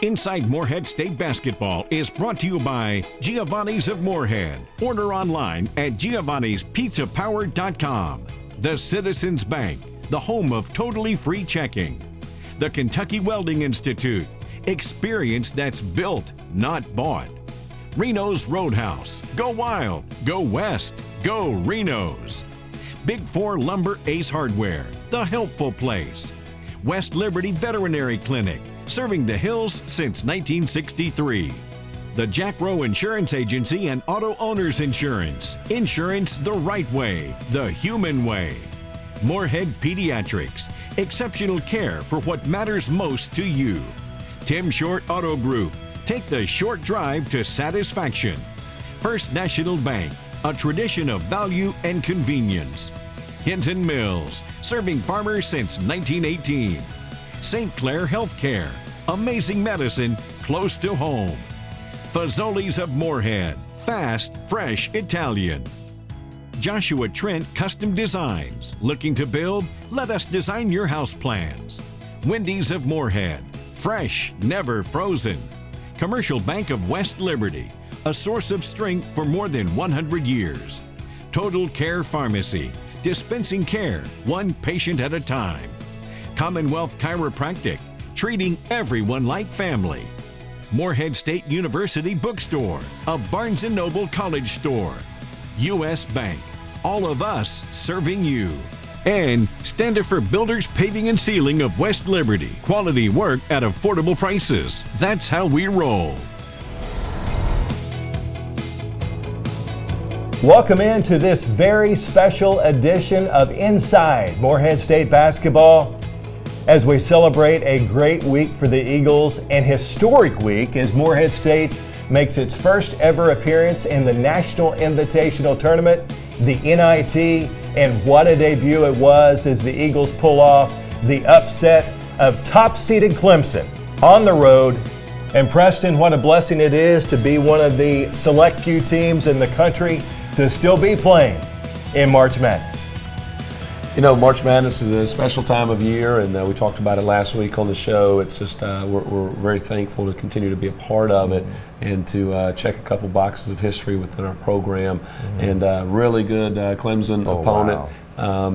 Inside Morehead State Basketball is brought to you by Giovanni's of Morehead. Order online at giovannispizzapower.com. The Citizens Bank, the home of totally free checking. The Kentucky Welding Institute, experience that's built, not bought. Reno's Roadhouse, go wild, go west, go Reno's. Big 4 Lumber Ace Hardware, the helpful place. West Liberty Veterinary Clinic, serving the hills since 1963. The Jack Rowe Insurance Agency and Auto Owners Insurance. Insurance the right way, the human way. Morehead Pediatrics, exceptional care for what matters most to you. Tim Short Auto Group, take the short drive to satisfaction. First National Bank, a tradition of value and convenience. Hinton Mills, serving farmers since 1918. St. Clair Healthcare, amazing medicine close to home. Fazoli's of Morehead, fast, fresh Italian. Joshua Trent Custom Designs, looking to build? Let us design your house plans. Wendy's of Morehead, fresh, never frozen. Commercial Bank of West Liberty, a source of strength for more than 100 years. Total Care Pharmacy, dispensing care, one patient at a time. Commonwealth Chiropractic, treating everyone like family. Morehead State University Bookstore, a Barnes & Noble college store. U.S. Bank, all of us serving you. And Standifer Builders Paving and Sealing of West Liberty, quality work at affordable prices. That's how we roll. Welcome into this very special edition of Inside Morehead State Basketball as we celebrate a great week for the Eagles and historic week as Morehead State makes its first ever appearance in the National Invitational Tournament, the NIT, and what a debut it was as the Eagles pull off the upset of top-seeded Clemson on the road. And Preston, what a blessing it is to be one of the select few teams in the country to still be playing in March Madness. You know, March Madness is a special time of year, and we talked about it last week on the show. It's just we're very thankful to continue to be a part of it and to check a couple boxes of history within our program. And really good Clemson opponent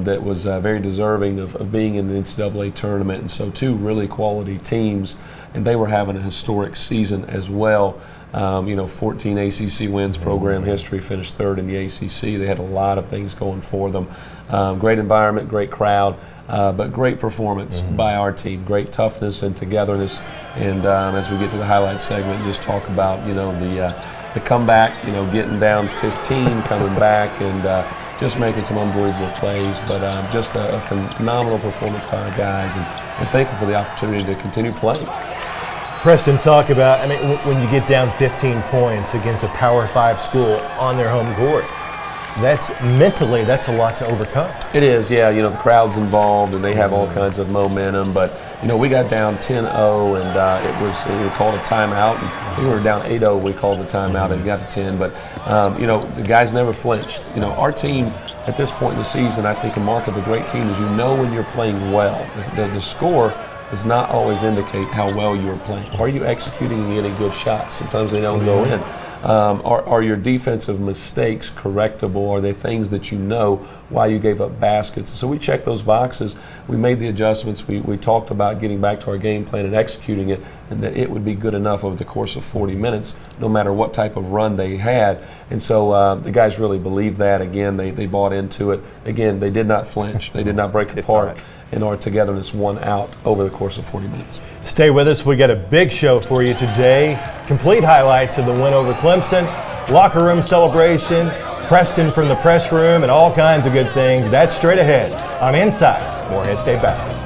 that was very deserving of being in the NCAA tournament. And so two really quality teams, and they were having a historic season as well. 14 ACC wins, program history, finished third in the ACC. They had a lot of things going for them. Great environment, great crowd, but great performance by our team. Great toughness and togetherness. And as we get to the highlight segment, just talk about the comeback. Getting down 15, coming back, and just making some unbelievable plays. But just a phenomenal performance by our guys, and thankful for the opportunity to continue playing. Preston, talk about, when you get down 15 points against a Power 5 school on their home court, that's a lot to overcome. It is, yeah. The crowd's involved, and they have all kinds of momentum. But, we got down 10-0, and it was called a timeout. And we were down 8-0. We called the timeout and got to 10. But, the guys never flinched. Our team at this point in the season, I think a mark of a great team is when you're playing well. The score does not always indicate how well you're playing. Are you executing and getting good shots? Sometimes they don't go in. Are your defensive mistakes correctable? Are they things that why you gave up baskets? So we checked those boxes. We made the adjustments. We talked about getting back to our game plan and executing it, and that it would be good enough over the course of 40 minutes, no matter what type of run they had. And so the guys really believed that. Again, they bought into it. Again, they did not flinch. They did not break apart. And our togetherness won out over the course of 40 minutes. Stay with us. We got a big show for you today. Complete highlights of the win over Clemson, locker room celebration, Preston from the press room, and all kinds of good things. That's straight ahead on Inside Morehead State Basketball.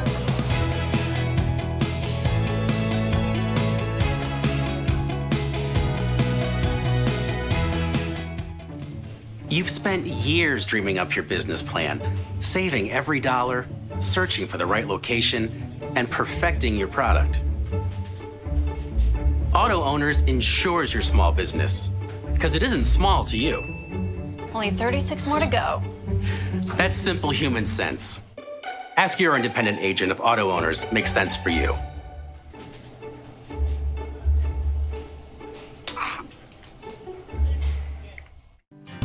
You've spent years dreaming up your business plan, saving every dollar, searching for the right location, and perfecting your product. Auto Owners insures your small business, because it isn't small to you. Only 36 more to go. That's simple human sense. Ask your independent agent if Auto Owners makes sense for you.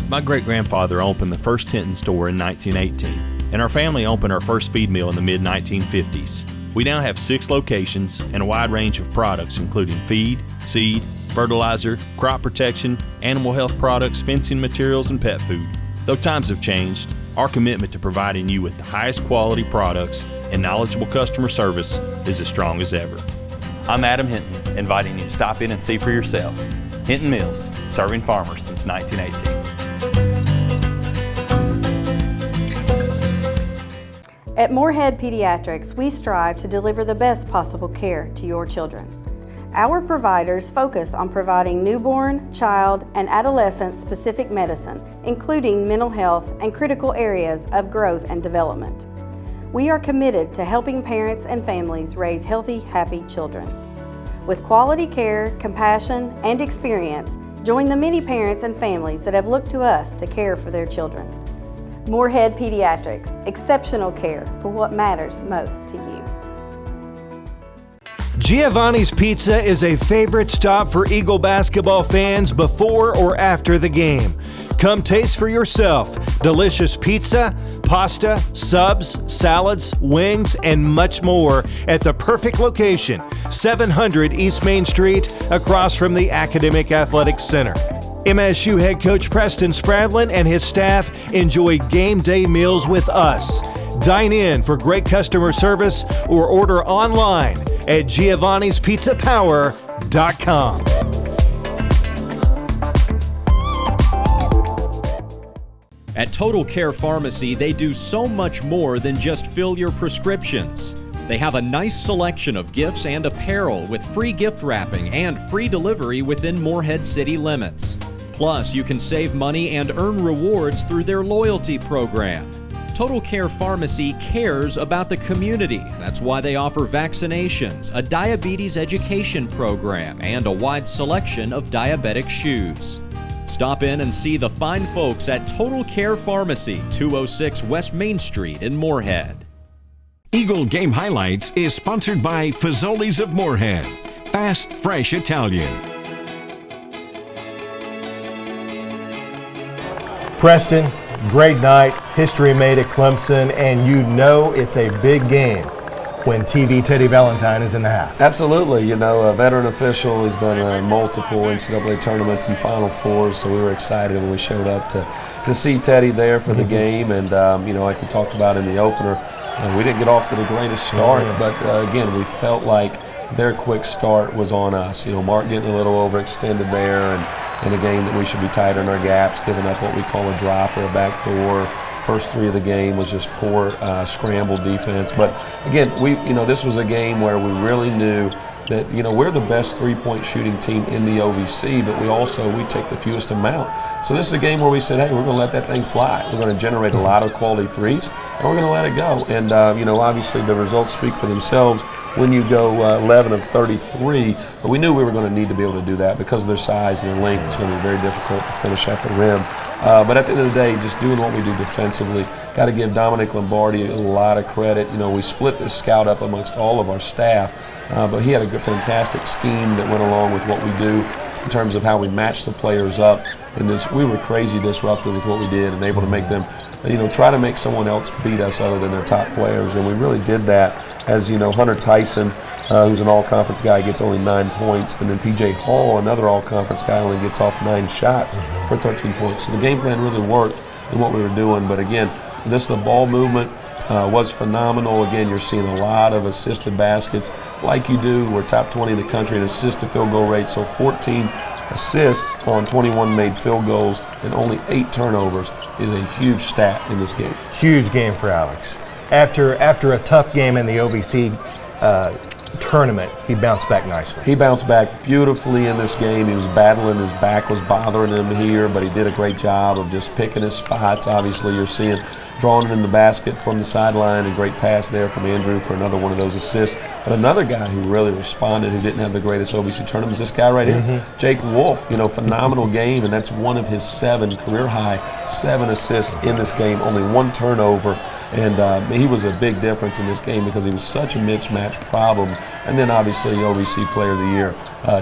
My great-grandfather opened the first Hinton store in 1918, and our family opened our first feed mill in the mid-1950s. We now have 6 locations and a wide range of products including feed, seed, fertilizer, crop protection, animal health products, fencing materials, and pet food. Though times have changed, our commitment to providing you with the highest quality products and knowledgeable customer service is as strong as ever. I'm Adam Hinton, inviting you to stop in and see for yourself. Hinton Mills, serving farmers since 1918. At Morehead Pediatrics, we strive to deliver the best possible care to your children. Our providers focus on providing newborn, child, and adolescent-specific medicine, including mental health and critical areas of growth and development. We are committed to helping parents and families raise healthy, happy children. With quality care, compassion, and experience, join the many parents and families that have looked to us to care for their children. Morehead Pediatrics, exceptional care for what matters most to you. Giovanni's Pizza is a favorite stop for Eagle basketball fans before or after the game. Come taste for yourself delicious pizza, pasta, subs, salads, wings, and much more at the perfect location, 700 East Main Street, across from the Academic Athletics Center. MSU head coach Preston Spradlin and his staff enjoy game day meals with us. Dine in for great customer service or order online at giovannispizzapower.com. At Total Care Pharmacy, they do so much more than just fill your prescriptions. They have a nice selection of gifts and apparel with free gift wrapping and free delivery within Morehead city limits. Plus, you can save money and earn rewards through their loyalty program. Total Care Pharmacy cares about the community. That's why they offer vaccinations, a diabetes education program, and a wide selection of diabetic shoes. Stop in and see the fine folks at Total Care Pharmacy, 206 West Main Street in Morehead. Eagle Game Highlights is sponsored by Fazoli's of Morehead. Fast, fresh Italian. Preston, great night, history made at Clemson, and you know it's a big game when TV Teddy Valentine is in the house. Absolutely. You know, a veteran official has done multiple NCAA tournaments and Final Fours, so we were excited when we showed up to see Teddy there for the game. And, you know, like we talked about in the opener, we didn't get off to the greatest start, but again, we felt like their quick start was on us. You know, Mark getting a little overextended there, and in a game that we should be tighter in our gaps, giving up what we call a drop or a backdoor. First 3 of the game was just poor scramble defense. But again, this was a game where we really knew that, you know, we're the best three-point shooting team in the OVC, but we take the fewest amount. So this is a game where we said, hey, we're going to let that thing fly. We're going to generate a lot of quality threes, and we're going to let it go. And, you know, obviously the results speak for themselves when you go 11 of 33, but we knew we were going to need to be able to do that because of their size and their length. It's going to be very difficult to finish at the rim. But at the end of the day, just doing what we do defensively, got to give Dominic Lombardi a lot of credit. You know, we split this scout up amongst all of our staff, but he had a good, fantastic scheme that went along with what we do in terms of how we match the players up. And we were crazy disruptive with what we did and able to make them, you know, try to make someone else beat us other than their top players. And we really did that. As you know, Hunter Tyson, who's an all-conference guy, gets only 9 points. And then P.J. Hall, another all-conference guy, only gets off 9 shots for 13 points. So the game plan really worked in what we were doing. But again, the ball movement was phenomenal. Again, you're seeing a lot of assisted baskets like you do. We're top 20 in the country in assisted field goal rate. So 14 assists on 21 made field goals and only 8 turnovers is a huge stat in this game. Huge game for Alex. After a tough game in the OVC tournament, he bounced back nicely. He bounced back beautifully in this game. He was battling, his back was bothering him here, but he did a great job of just picking his spots. Obviously, you're seeing drawing it in the basket from the sideline, a great pass there from Andrew for another one of those assists. But another guy who really responded, who didn't have the greatest OVC tournament, is this guy right here, Jake Wolf. You know, phenomenal game, and that's one of his 7 career high 7 assists in this game, only 1 turnover. And he was a big difference in this game because he was such a mismatch problem. And then obviously OVC Player of the Year,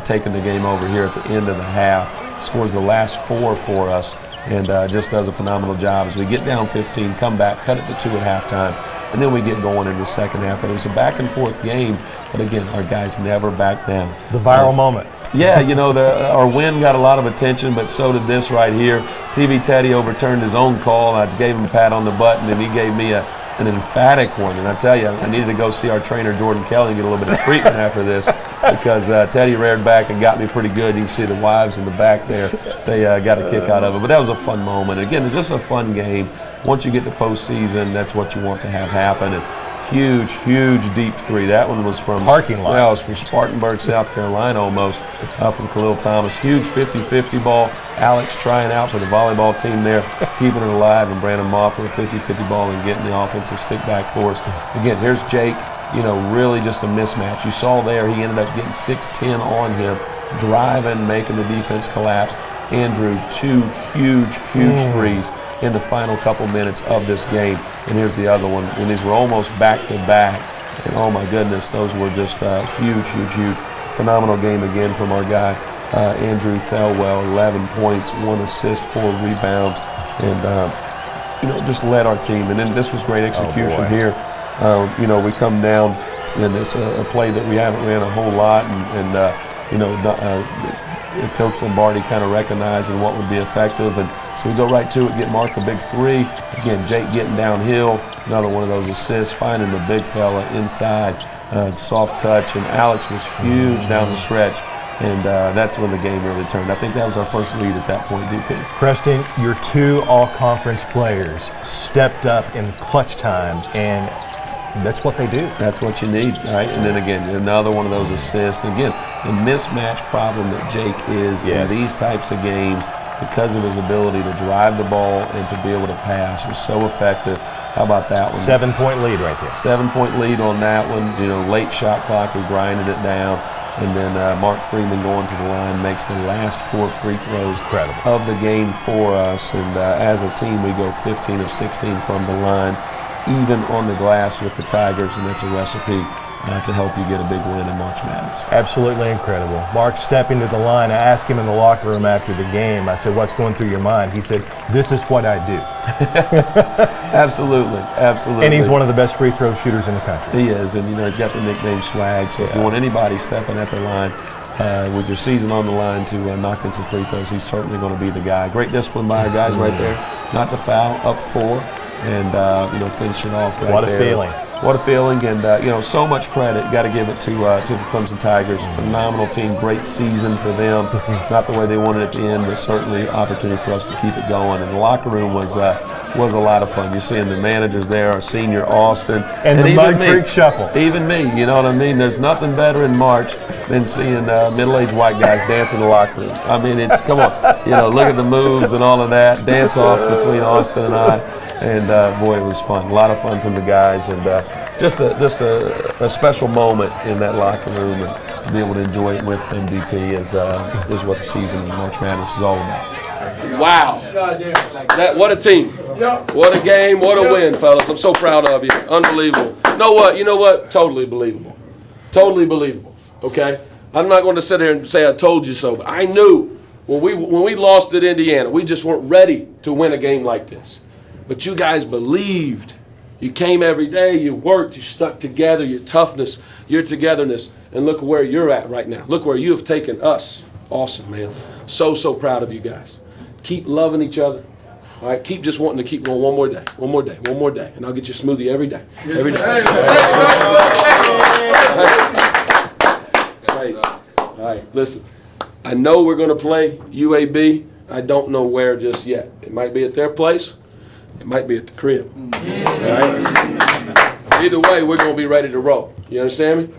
taking the game over here at the end of the half, scores the last 4 for us. and just does a phenomenal job as we get down 15, come back, cut it to 2 at halftime, and then we get going in the second half. And it was a back-and-forth game, but again, our guys never backed down. The viral moment. Yeah, you know, our win got a lot of attention, but so did this right here. TV Teddy overturned his own call. I gave him a pat on the button, and he gave me an emphatic one. And I tell you, I needed to go see our trainer, Jordan Kelly, and get a little bit of treatment after this, because Teddy reared back and got me pretty good. You can see the wives in the back there. They got a kick out of it. But that was a fun moment. Again, it's just a fun game. Once you get to postseason, that's what you want to have happen. And huge, huge deep three. That one was from parking lot. Yeah, it was from Spartanburg, South Carolina, almost from Khalil Thomas. Huge 50-50 ball. Alex trying out for the volleyball team there, keeping it alive, and Brandon Moff with a 50-50 ball and getting the offensive stick back for us. Again, here's Jake. You know, really just a mismatch. You saw there he ended up getting 6-10 on him, driving, making the defense collapse. Andrew, 2 huge threes in the final couple minutes of this game. And here's the other one. And these were almost back-to-back. And oh my goodness, those were just huge. Phenomenal game again from our guy, Andrew Thelwell. 11 points, 1 assist, 4 rebounds, and you know, just led our team. And then this was great execution here. You know, we come down, and it's a play that we haven't ran a whole lot, and you know, Coach Lombardi kind of recognizing what would be effective, and so we go right to it, get Mark a big 3. Again, Jake getting downhill, another one of those assists, finding the big fella inside, soft touch, and Alex was huge down the stretch, and that's when the game really turned. I think that was our first lead at that point, DP. Preston, your 2 all-conference players stepped up in clutch time, and that's what they do. That's what you need, right? And then again, another one of those assists. Again, the mismatch problem that Jake is in these types of games, because of his ability to drive the ball and to be able to pass, was so effective. How about that one? 7-point lead right there. 7-point lead on that one. You know, late shot clock, we grinded it down. And then Mark Freeman going to the line makes the last 4 free throws of the game for us. And as a team, we go 15 of 16 from the line, even on the glass with the Tigers, and that's a recipe to help you get a big win in March Madness. Absolutely incredible. Mark stepping to the line, I asked him in the locker room after the game, I said, what's going through your mind? He said, this is what I do. Absolutely. And he's one of the best free throw shooters in the country. He is, and you know, he's got the nickname Swag, so if you want anybody stepping at the line with your season on the line to knock in some free throws, he's certainly going to be the guy. Great discipline by our guys right there. Not to foul, up 4, and you know, finish it off right there. What a feeling. What a feeling, and you know, so much credit. Got to give it to the Clemson Tigers. Phenomenal team, great season for them. Not the way they wanted it to end, but certainly opportunity for us to keep it going. And the locker room was a lot of fun. You're seeing the managers there, our senior Austin, and the Mud Creek Shuffle. Even me, you know what I mean? There's nothing better in March than seeing middle-aged white guys dance in the locker room. I mean, it's, come on, you know, look at the moves and all of that, dance off between Austin and I. And boy, it was fun. A lot of fun from the guys, and just a special moment in that locker room, and to be able to enjoy it with MVP is what the season of March Madness is all about. Wow, what a team! What a game! What a win, fellas! I'm so proud of you. Unbelievable. You know what? Totally believable. Totally believable. Okay, I'm not going to sit here and say I told you so, but I knew when we lost at Indiana, we just weren't ready to win a game like this. But you guys believed. You came every day, you worked, you stuck together, your toughness, your togetherness, and look where you're at right now. Look where you have taken us. Awesome, man. So proud of you guys. Keep loving each other. All right, keep just wanting to keep going one more day, and I'll get you a smoothie every day. Every day. All right, listen. I know we're going to play UAB. I don't know where just yet. It might be at their place. It might be at the crib. All right? Either way, we're going to be ready to roll. You understand me?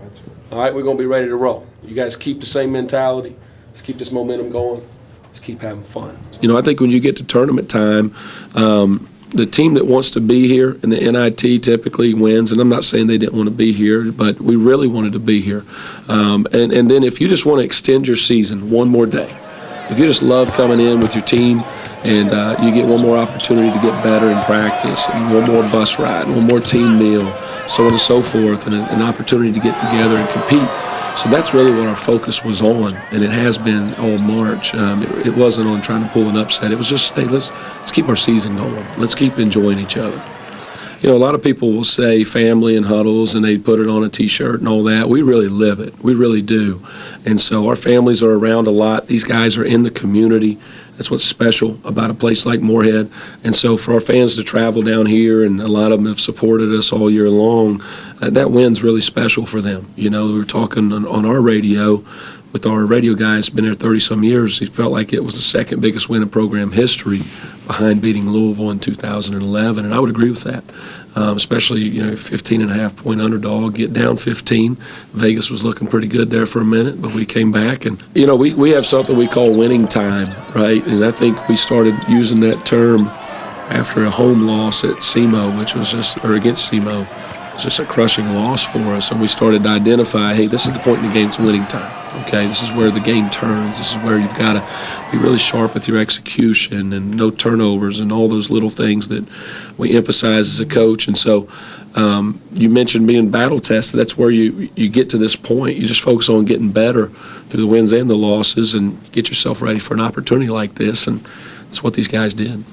All right, we're going to be ready to roll. You guys keep the same mentality. Let's keep this momentum going. Let's keep having fun. You know, I think when you get to tournament time, the team that wants to be here in the NIT typically wins. And I'm not saying they didn't want to be here, but we really wanted to be here. And then if you just want to extend your season one more day, if you just love coming in with your team, and you get one more opportunity to get better in practice, and one more bus ride, one more team meal, so on and so forth, and an opportunity to get together and compete So that's really what our focus was on, and it has been all March. It wasn't on trying to pull an upset. It was just, hey, let's keep our season going. Let's keep enjoying each other. You know, a lot of people will say family and huddles, and they put it on a T-shirt and all that. We really live it. We really do. And so our families are around a lot. These guys are in the community. That's what's special about a place like Morehead. And so for our fans to travel down here, and a lot of them have supported us all year long, that win's really special for them. You know, we were talking on our radio with our radio guys, been there 30-some years. He felt like it was the second biggest win in program history behind beating Louisville in 2011, and I would agree with that. Especially, you know, 15.5-point underdog, get down 15. Vegas was looking pretty good there for a minute, but we came back. And, you know, we have something we call winning time, right? And I think we started using that term after a home loss at SEMO, which was just, or against SEMO. It's just a crushing loss for us, and we started to identify, hey, this is the point in the game, it's winning time. Okay, this is where the game turns. This is where you've got to be really sharp with your execution and no turnovers and all those little things that we emphasize as a coach. And so you mentioned being battle tested. That's where you get to this point. You just focus on getting better through the wins and the losses and get yourself ready for an opportunity like this, and that's what these guys did.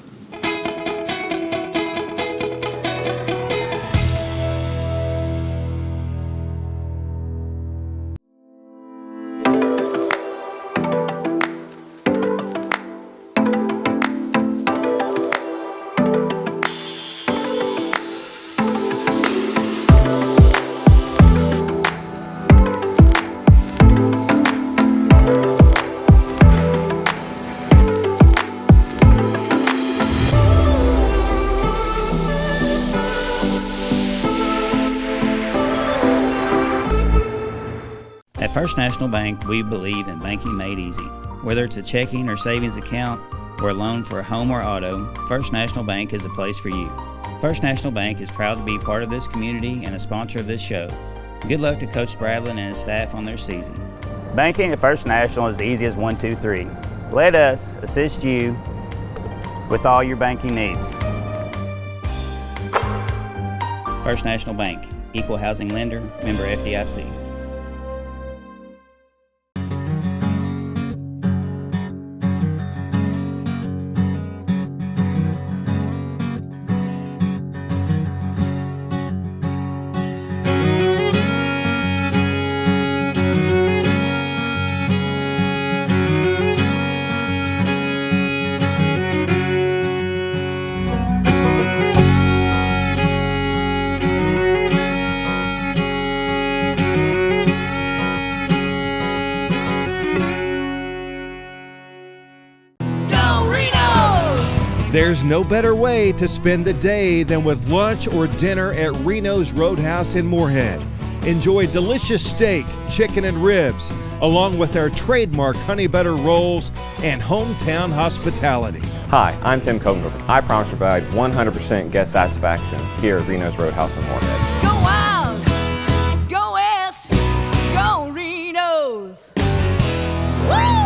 At First National Bank, we believe in banking made easy. Whether it's a checking or savings account or a loan for a home or auto, First National Bank is the place for you. First National Bank is proud to be part of this community and a sponsor of this show. Good luck to Coach Spradlin and his staff on their season. Banking at First National is easy as 1, 2, 3. Let us assist you with all your banking needs. First National Bank, equal housing lender, member FDIC. There's no better way to spend the day than with lunch or dinner at Reno's Roadhouse in Morehead. Enjoy delicious steak, chicken, and ribs, along with our trademark honey butter rolls and hometown hospitality. Hi, I'm Tim Kogenberg. I promise to provide 100% guest satisfaction here at Reno's Roadhouse in Morehead. Go Wild! Go West! Go Reno's! Woo!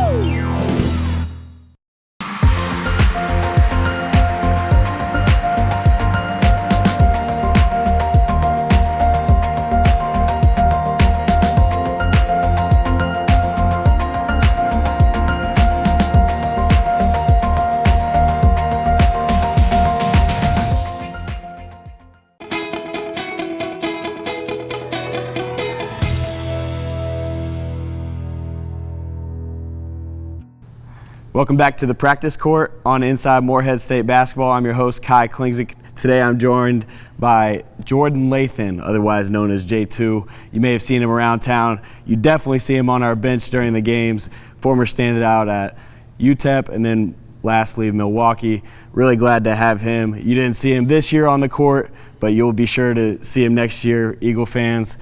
Welcome back to the practice court on Inside Morehead State Basketball. I'm your host, Kai Klingsick. Today I'm joined by Jordan Lathon, otherwise known as J2. You may have seen him around town. You definitely see him on our bench during the games. Former standout at UTEP and then lastly Milwaukee. Really glad to have him. You didn't see him this year on the court, but you'll be sure to see him next year, Eagle fans.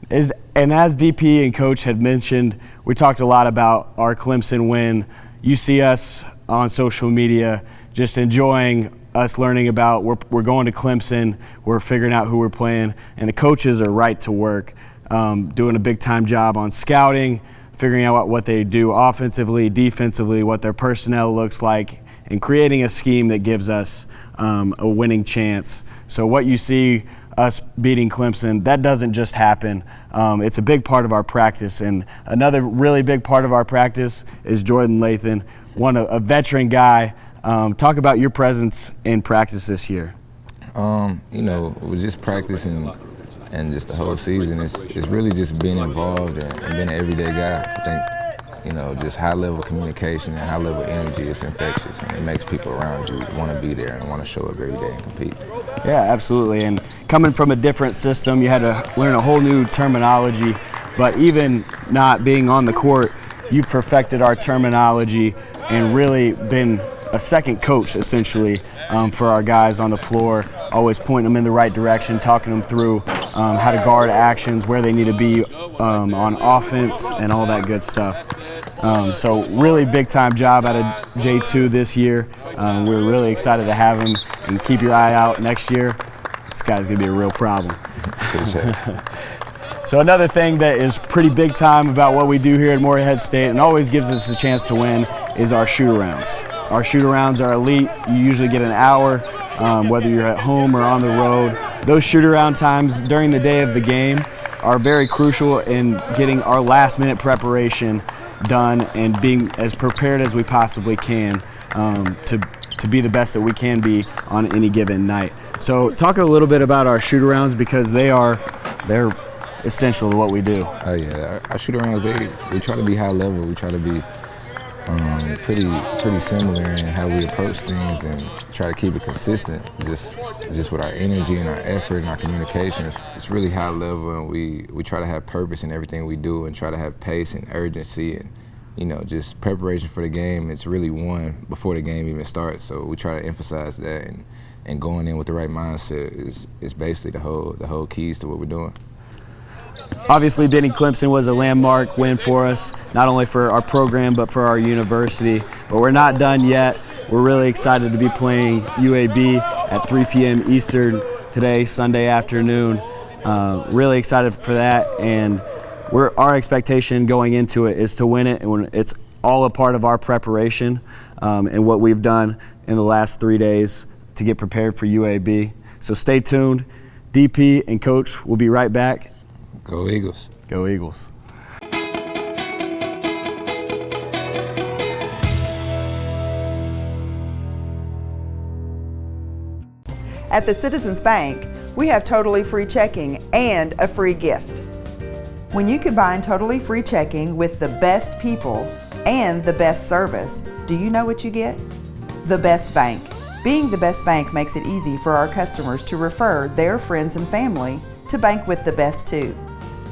And as DP and Coach had mentioned, we talked a lot about our Clemson win. You see us on social media just enjoying us learning about we're going to Clemson, we're figuring out who we're playing, and the coaches are right to work, doing a big-time job on scouting, figuring out what they do offensively, defensively, what their personnel looks like, and creating a scheme that gives us a winning chance. So what you see us beating Clemson. That doesn't just happen. It's a big part of our practice. And another really big part of our practice is Jordan Lathon, a veteran guy. Talk about your presence in practice this year. With just practicing and just the whole season, it's really just being involved and being an everyday guy. I think, just high-level communication and high-level energy is infectious, and it makes people around you want to be there and want to show up every day and compete. Yeah, absolutely. And coming from a different system, you had to learn a whole new terminology. But even not being on the court, you perfected our terminology and really been a second coach, essentially, for our guys on the floor, always pointing them in the right direction, talking them through how to guard actions, where they need to be on offense, and all that good stuff. So really big-time job out of J2 this year. We're really excited to have him, and keep your eye out next year. This guy's going to be a real problem. So another thing that is pretty big time about what we do here at Morehead State and always gives us a chance to win is our shoot-arounds. Our shoot-arounds are elite. You usually get an hour, whether you're at home or on the road. Those shoot-around times during the day of the game are very crucial in getting our last-minute preparation done and being as prepared as we possibly can to be the best that we can be on any given night. So talk a little bit about our shoot-arounds, because they're essential to what we do. Oh yeah, our shoot-arounds, we try to be high level. We try to be pretty similar in how we approach things and try to keep it consistent. Just with our energy and our effort and our communication, it's really high level, and we try to have purpose in everything we do and try to have pace and urgency and just preparation for the game. It's really won before the game even starts. So we try to emphasize that, and going in with the right mindset is basically the whole keys to what we're doing. Obviously, beating Clemson was a landmark win for us, not only for our program but for our university. But we're not done yet. We're really excited to be playing UAB at 3 p.m. Eastern today, Sunday afternoon. Really excited for that, and our expectation going into it is to win it, and it's all a part of our preparation and what we've done in the last 3 days to get prepared for UAB. So stay tuned. DP and Coach will be right back. Go Eagles. Go Eagles. At the Citizens Bank, we have totally free checking and a free gift. When you combine totally free checking with the best people and the best service, do you know what you get? The best bank. Being the best bank makes it easy for our customers to refer their friends and family to bank with the best too.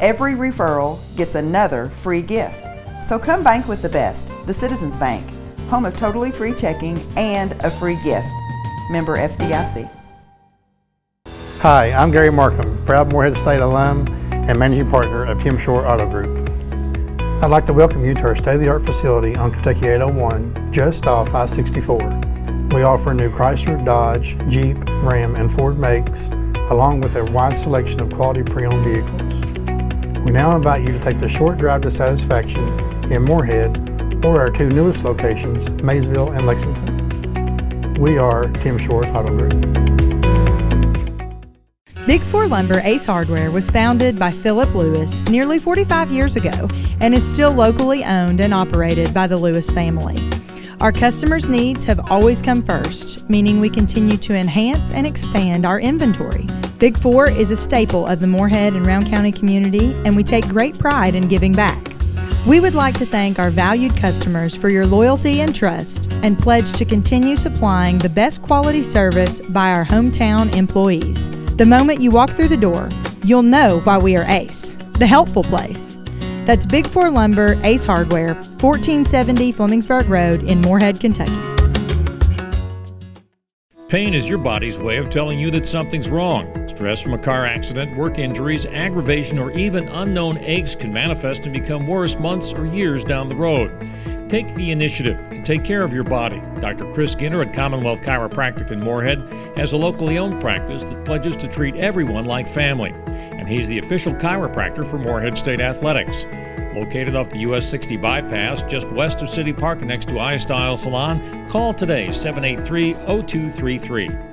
Every referral gets another free gift. So come bank with the best, the Citizens Bank, home of totally free checking and a free gift. Member FDIC. Hi, I'm Gary Markham, proud Morehead State alum and managing partner of Tim Shore Auto Group. I'd like to welcome you to our state-of-the-art facility on Kentucky 801, just off I-64. We offer new Chrysler, Dodge, Jeep, Ram, and Ford makes, along with a wide selection of quality pre-owned vehicles. We now invite you to take the short drive to satisfaction in Morehead or our two newest locations, Maysville and Lexington. We are Tim Shore Auto Group. Big Four Lumber Ace Hardware was founded by Philip Lewis nearly 45 years ago and is still locally owned and operated by the Lewis family. Our customers' needs have always come first, meaning we continue to enhance and expand our inventory. Big Four is a staple of the Morehead and Round County community, and we take great pride in giving back. We would like to thank our valued customers for your loyalty and trust, and pledge to continue supplying the best quality service by our hometown employees. The moment you walk through the door, you'll know why we are Ace, the helpful place. That's Big Four Lumber, Ace Hardware, 1470 Flemingsburg Road in Morehead, Kentucky. Pain is your body's way of telling you that something's wrong. Stress from a car accident, work injuries, aggravation, or even unknown aches can manifest and become worse months or years down the road. Take the initiative and take care of your body. Dr. Chris Ginter at Commonwealth Chiropractic in Morehead has a locally owned practice that pledges to treat everyone like family. And he's the official chiropractor for Morehead State Athletics. Located off the US 60 bypass, just west of City Park next to iStyle Salon, call today, 783-0233.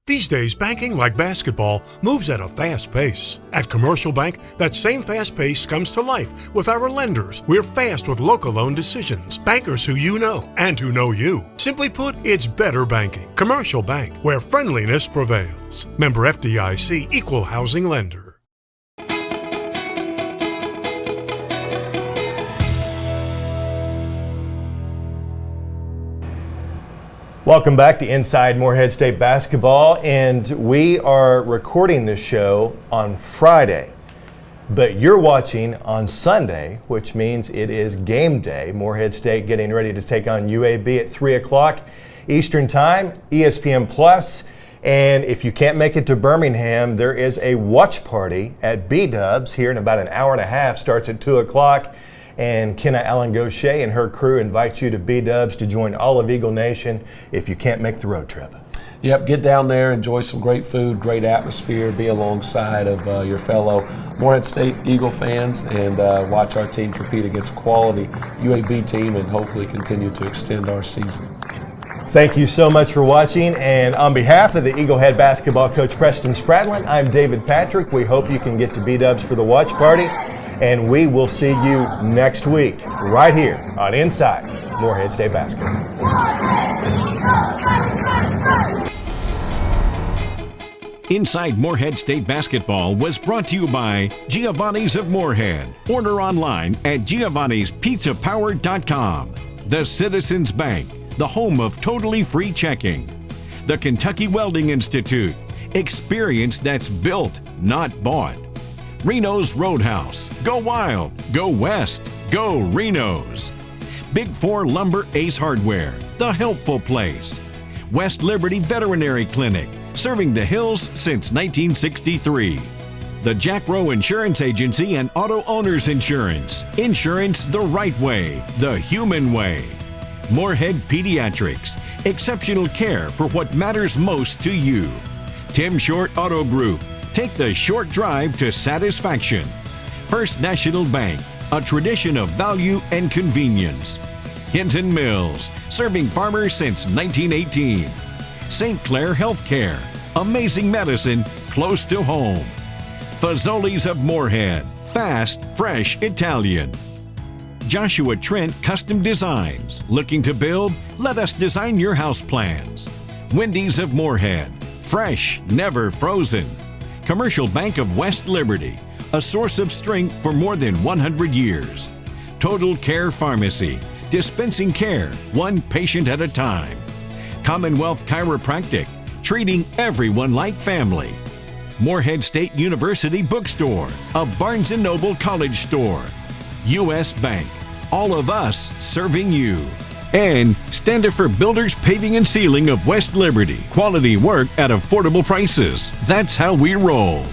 These days, banking, like basketball, moves at a fast pace. At Commercial Bank, that same fast pace comes to life with our lenders. We're fast with local loan decisions. Bankers who you know and who know you. Simply put, it's better banking. Commercial Bank, where friendliness prevails. Member FDIC, Equal Housing Lender. Welcome back to Inside Morehead State Basketball, and we are recording this show on Friday, but you're watching on Sunday, which means it is game day. Morehead State getting ready to take on UAB at 3 o'clock Eastern Time, ESPN Plus. And if you can't make it to Birmingham, there is a watch party at B-Dubs here in about an hour and a half, starts at 2 o'clock. And Kenna Allen Gaucher and her crew invite you to B-Dubs to join all of Eagle Nation if you can't make the road trip. Yep, get down there, enjoy some great food, great atmosphere, be alongside of your fellow Morehead State Eagle fans, and watch our team compete against a quality UAB team and hopefully continue to extend our season. Thank you so much for watching, and on behalf of the Eagle Head basketball coach Preston Spradlin, I'm David Patrick. We hope you can get to B-Dubs for the watch party. And we will see you next week right here on Inside Morehead State Basketball. Inside Morehead State Basketball was brought to you by Giovanni's of Morehead. Order online at giovannispizzapower.com. The Citizens Bank, the home of totally free checking. The Kentucky Welding Institute, experience that's built, not bought. Reno's Roadhouse. Go wild. Go west. Go Reno's. Big 4 Lumber Ace Hardware. The helpful place. West Liberty Veterinary Clinic. Serving the hills since 1963. The Jack Rowe Insurance Agency and Auto Owners Insurance. Insurance the right way. The human way. Morehead Pediatrics. Exceptional care for what matters most to you. Tim Short Auto Group. Take the short drive to satisfaction. First National Bank, a tradition of value and convenience. Hinton Mills, serving farmers since 1918. St. Clair Healthcare, amazing medicine close to home. Fazoli's of Morehead, fast, fresh Italian. Joshua Trent Custom Designs, looking to build? Let us design your house plans. Wendy's of Morehead, fresh, never frozen. Commercial Bank of West Liberty, a source of strength for more than 100 years. Total Care Pharmacy, dispensing care, one patient at a time. Commonwealth Chiropractic, treating everyone like family. Morehead State University Bookstore, a Barnes & Noble college store. U.S. Bank, all of us serving you. And Standifer Builders Paving and Sealing of West Liberty. Quality work at affordable prices. That's how we roll.